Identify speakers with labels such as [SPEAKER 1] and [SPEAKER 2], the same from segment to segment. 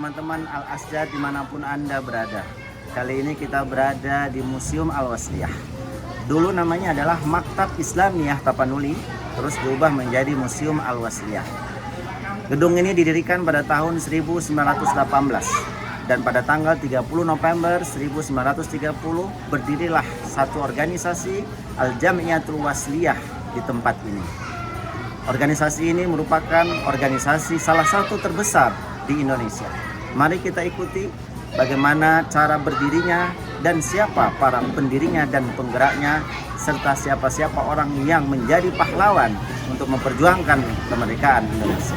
[SPEAKER 1] teman-teman Al-Asjad dimanapun Anda berada. Kali ini kita berada di Museum Al-Wasliyah. Dulu namanya adalah Maktab Islamiyah Tapanuli, terus diubah menjadi Museum Al-Wasliyah. Gedung ini didirikan pada tahun 1918 dan pada tanggal 30 November 1930 berdirilah satu organisasi Al-Jamiyatul Wasliyah di tempat ini. Organisasi ini merupakan organisasi salah satu terbesar di Indonesia. Mari kita ikuti bagaimana cara berdirinya dan siapa para pendirinya dan penggeraknya, serta siapa-siapa orang yang menjadi pahlawan untuk memperjuangkan kemerdekaan Indonesia.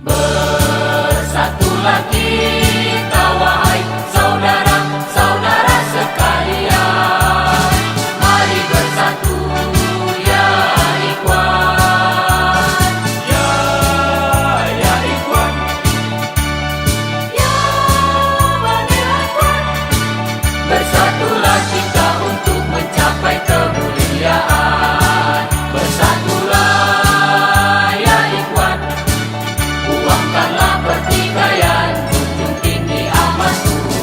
[SPEAKER 2] Bersatulah kita wahai saudara-saudara sekalian, mari bersatu ya ikhwan, ya ikhwan, ya ikhwan. Bersatulah kita untuk mencapai kemuliaan. Bersatulah ya ikhwan, buangkanlah pertikaian, junjung tinggi amat Tuhan.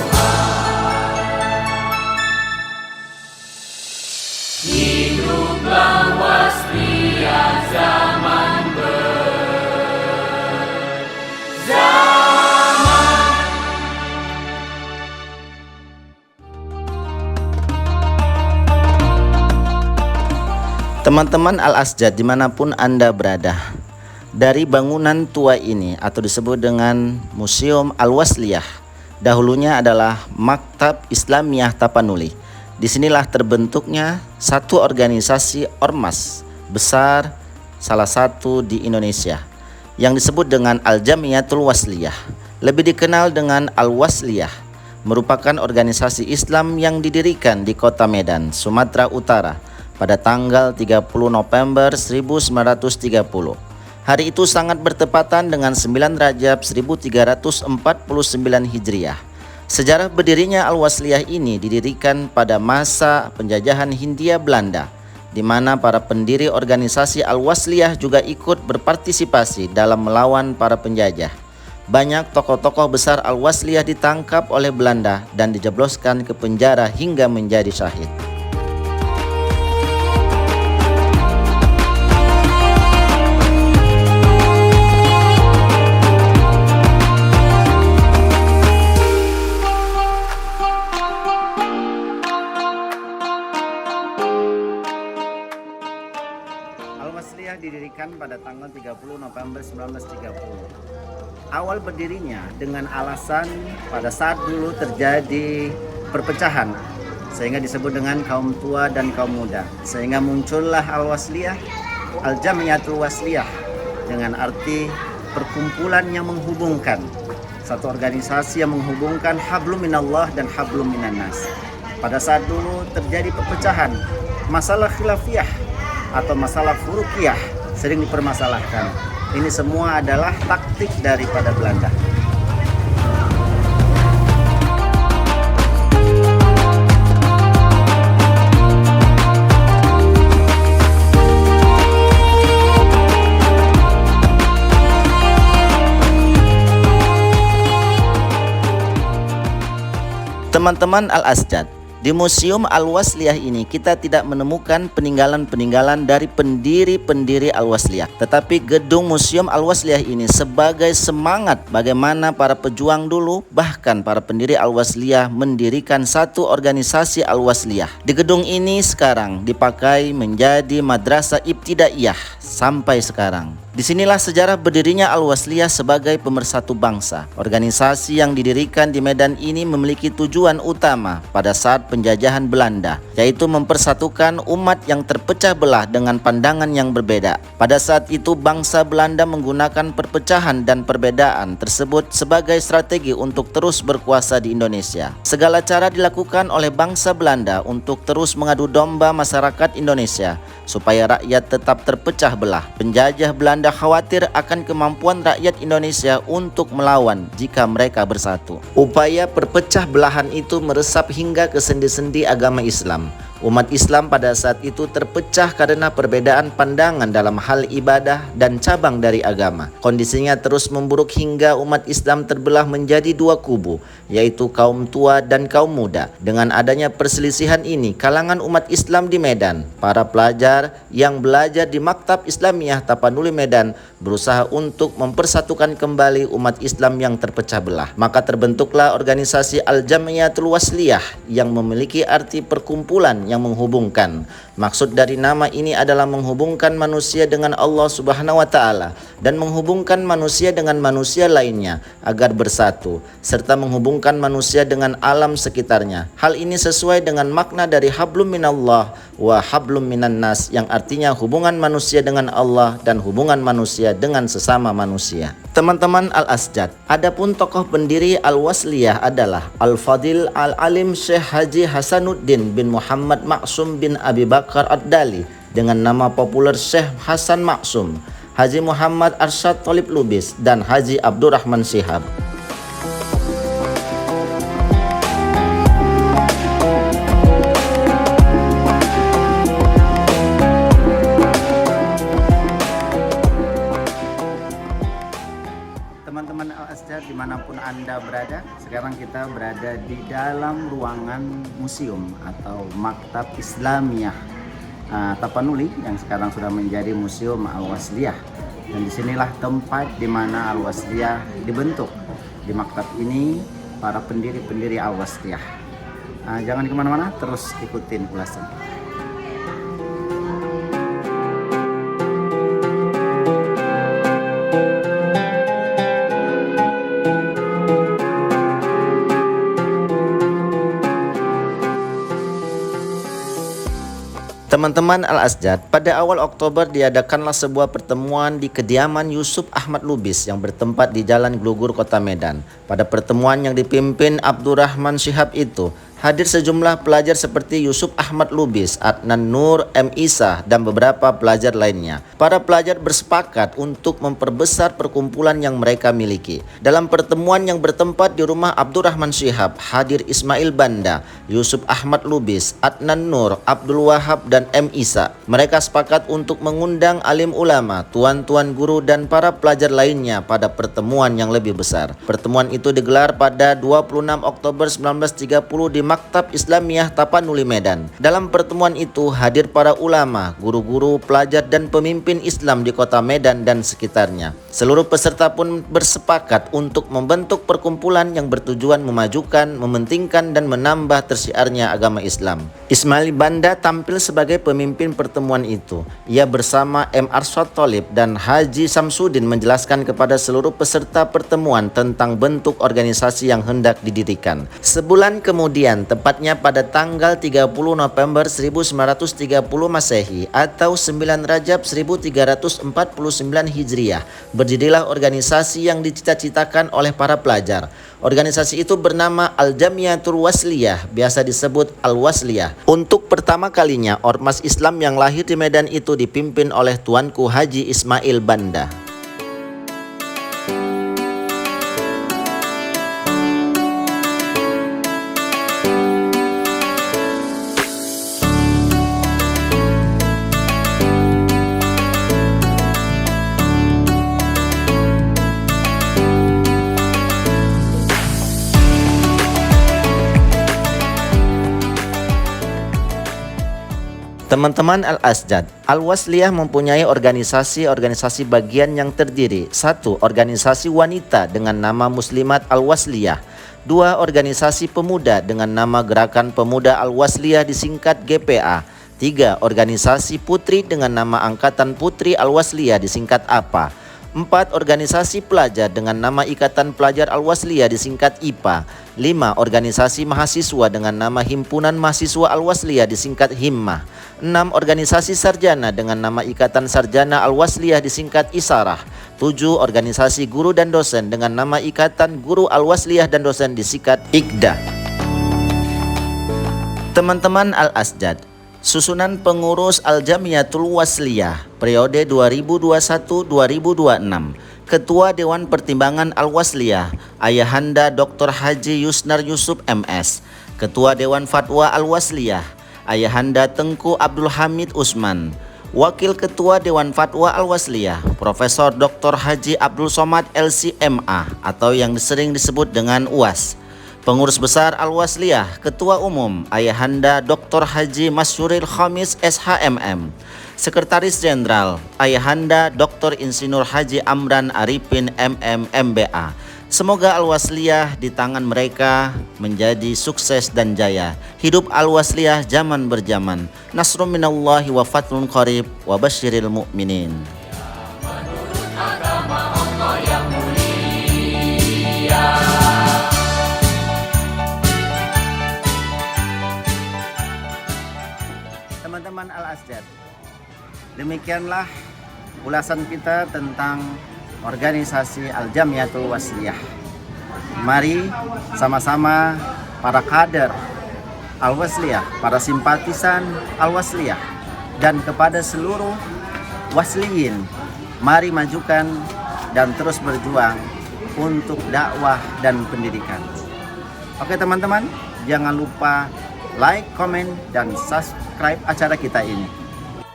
[SPEAKER 2] Hiduplah wasliyah zaman berzaman.
[SPEAKER 1] Teman-teman Al-Asjad dimanapun Anda berada, dari bangunan tua ini atau disebut dengan Museum Al-Wasliyah, dahulunya adalah Maktab Islamiyah Tapanuli. Disinilah terbentuknya satu organisasi ormas besar, salah satu di Indonesia, yang disebut dengan Al-Jamiyatul Wasliyah, lebih dikenal dengan Al-Wasliyah, merupakan organisasi Islam yang didirikan di Kota Medan, Sumatera Utara pada tanggal 30 November 1930. Hari itu sangat bertepatan dengan 9 Rajab 1349 Hijriah. Sejarah berdirinya Al-Wasliyah ini didirikan pada masa penjajahan Hindia Belanda, di mana para pendiri organisasi Al-Wasliyah juga ikut berpartisipasi dalam melawan para penjajah. Banyak tokoh-tokoh besar Al-Wasliyah ditangkap oleh Belanda dan dijebloskan ke penjara hingga menjadi syahid. Al-Wasliyah didirikan pada tanggal 30 November 1930. Awal berdirinya dengan alasan pada saat dulu terjadi perpecahan, sehingga disebut dengan kaum tua dan kaum muda. Sehingga muncullah Al-Wasliyah, Al-Jamiyatul Wasliyah, dengan arti perkumpulan yang menghubungkan, satu organisasi yang menghubungkan hablum minallah dan hablum minannas. Pada saat dulu terjadi perpecahan, masalah khilafiyah atau masalah furuqiyah sering dipermasalahkan. Ini semua adalah taktik daripada Belanda. Teman-teman Al-Asjad, di Museum Al-Wasliyah ini kita tidak menemukan peninggalan-peninggalan dari pendiri-pendiri Al-Wasliyah. Tetapi gedung Museum Al-Wasliyah ini sebagai semangat bagaimana para pejuang dulu, bahkan para pendiri Al-Wasliyah mendirikan satu organisasi Al-Wasliyah. Di gedung ini sekarang dipakai menjadi madrasah ibtidaiyah sampai sekarang. Disinilah sejarah berdirinya Al-Wasliyah sebagai pemersatu bangsa. Organisasi yang didirikan di Medan ini memiliki tujuan utama pada saat penjajahan Belanda, yaitu mempersatukan umat yang terpecah belah dengan pandangan yang berbeda. Pada saat itu bangsa Belanda menggunakan perpecahan dan perbedaan tersebut sebagai strategi untuk terus berkuasa di Indonesia. Segala cara dilakukan oleh bangsa Belanda untuk terus mengadu domba masyarakat Indonesia supaya rakyat tetap terpecah belah. Penjajah Belanda Anda khawatir akan kemampuan rakyat Indonesia untuk melawan jika mereka bersatu. Upaya perpecah belahan itu meresap hingga ke sendi-sendi agama Islam. Umat Islam pada saat itu terpecah karena perbedaan pandangan dalam hal ibadah dan cabang dari agama. Kondisinya terus memburuk hingga umat Islam terbelah menjadi dua kubu, yaitu kaum tua dan kaum muda. Dengan adanya perselisihan ini, kalangan umat Islam di Medan, para pelajar yang belajar di Maktab Islamiyah Tapanuli Medan berusaha untuk mempersatukan kembali umat Islam yang terpecah belah. Maka terbentuklah organisasi Al-Jamiyatul Wasliyah yang memiliki arti perkumpulan yang menghubungkan. Maksud dari nama ini adalah menghubungkan manusia dengan Allah Subhanahu wa taala dan menghubungkan manusia dengan manusia lainnya agar bersatu, serta menghubungkan manusia dengan alam sekitarnya. Hal ini sesuai dengan makna dari hablum minallah wa hablum minan nas, yang artinya hubungan manusia dengan Allah dan hubungan manusia dengan sesama manusia. Teman-teman Al-Asjad, adapun tokoh pendiri Al-Wasliyah adalah Al-Fadil Al-Alim Syekh Haji Hasanuddin bin Muhammad Maksum bin Abi Bakar Ad-Dali dengan nama populer Syekh Hasan Maksum, Haji Muhammad Arsyad Thalib Lubis, dan Haji Abdurrahman Shihab. Teman-teman Al-Asjad dimanapun Anda berada, sekarang kita berada di dalam ruangan museum atau Maktab Islamiyah Tapanuli yang sekarang sudah menjadi Museum Al-Wasliyah. Dan disinilah tempat di mana Al-Wasliyah dibentuk. Di maktab ini para pendiri-pendiri Al-Wasliyah. Jangan kemana-mana, terus ikutin ulasan. Teman-teman Al-Asjad, pada awal Oktober diadakanlah sebuah pertemuan di kediaman Yusuf Ahmad Lubis yang bertempat di Jalan Glugur, Kota Medan. Pada pertemuan yang dipimpin Abdurrahman Shihab itu, hadir sejumlah pelajar seperti Yusuf Ahmad Lubis, Adnan Nur, M. Isa, dan beberapa pelajar lainnya. Para pelajar bersepakat untuk memperbesar perkumpulan yang mereka miliki. Dalam pertemuan yang bertempat di rumah Abdurrahman Shihab, hadir Ismail Banda, Yusuf Ahmad Lubis, Adnan Nur, Abdul Wahab, dan M. Isa. Mereka sepakat untuk mengundang alim ulama, tuan-tuan guru, dan para pelajar lainnya pada pertemuan yang lebih besar. Pertemuan itu digelar pada 26 Oktober 1930 di Maktab Islamiyah Tapanuli Medan. Dalam pertemuan itu hadir para ulama, guru-guru, pelajar, dan pemimpin Islam di kota Medan dan sekitarnya. Seluruh peserta pun bersepakat untuk membentuk perkumpulan yang bertujuan memajukan, mementingkan, dan menambah tersiarnya agama Islam. Ismail Banda tampil sebagai pemimpin pertemuan itu. Ia bersama M. Arsyad Thalib dan Haji Samsudin menjelaskan kepada seluruh peserta pertemuan tentang bentuk organisasi yang hendak didirikan. Sebulan kemudian, tepatnya pada tanggal 30 November 1930 Masehi atau 9 Rajab 1349 Hijriah, berdirilah organisasi yang dicita-citakan oleh para pelajar. Organisasi itu bernama Al-Jamiyatul Wasliyah, biasa disebut Al-Wasliyah. Untuk pertama kalinya, ormas Islam yang lahir di Medan itu dipimpin oleh Tuanku Haji Ismail Banda. Teman-teman Al-Asjad, Al-Wasliyah mempunyai organisasi bagian yang terdiri: 1. Organisasi wanita dengan nama Muslimat Al-Wasliyah. 2. Organisasi pemuda dengan nama Gerakan Pemuda Al-Wasliyah disingkat GPA. 3. Organisasi putri dengan nama Angkatan Putri Al-Wasliyah disingkat APA. 4. Organisasi pelajar dengan nama Ikatan Pelajar Al-Wasliyah disingkat IPA. 5. Organisasi mahasiswa dengan nama Himpunan Mahasiswa Al-Wasliyah disingkat HIMMAH. 6. Organisasi sarjana dengan nama Ikatan Sarjana Al-Wasliyah disingkat ISARAH. 7. Organisasi guru dan dosen dengan nama Ikatan Guru Al-Wasliyah dan Dosen disingkat IKDA. Teman-teman Al-Asjad, Susunan pengurus Al-Jamiatul Wasliyah periode 2021-2026. Ketua Dewan Pertimbangan Al-Wasliyah Ayahanda Dr. Haji Yusnar Yusuf MS. Ketua Dewan Fatwa Al-Wasliyah Ayahanda Tengku Abdul Hamid Usman. Wakil Ketua Dewan Fatwa Al-Wasliyah Profesor Dr. Haji Abdul Somad LCMA atau yang sering disebut dengan UAS. Pengurus Besar Al-Wasliyah Ketua Umum Ayahanda Dr. Haji Masyuril Khamis SHMM. Sekretaris Jenderal Ayahanda Dr. Insinyur Haji Amran Arifin MM MBA. Semoga Al-Wasliyah di tangan mereka menjadi sukses dan jaya. Hidup Al-Wasliyah zaman berjaman. Nasrun minallahi wa fathun qarib wa basyiril mu'minin.
[SPEAKER 2] Menurut agama Allah yang mulia.
[SPEAKER 1] Teman-teman Al-Asjad, demikianlah ulasan kita tentang organisasi Al-Jamiatul Wasliyah. Mari sama-sama para kader Al-Wasliyah, para simpatisan Al-Wasliyah, dan kepada seluruh wasliyin, mari majukan dan terus berjuang untuk dakwah dan pendidikan. Oke teman-teman, jangan lupa like, komen, dan subscribe acara kita ini.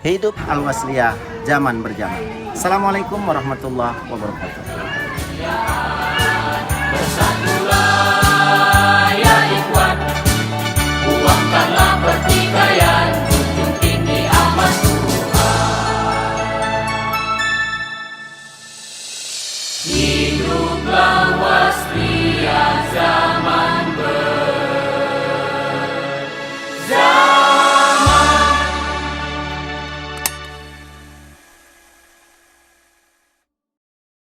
[SPEAKER 1] Hidup Al-Wasliyah zaman berjaman. Assalamualaikum warahmatullahi wabarakatuh.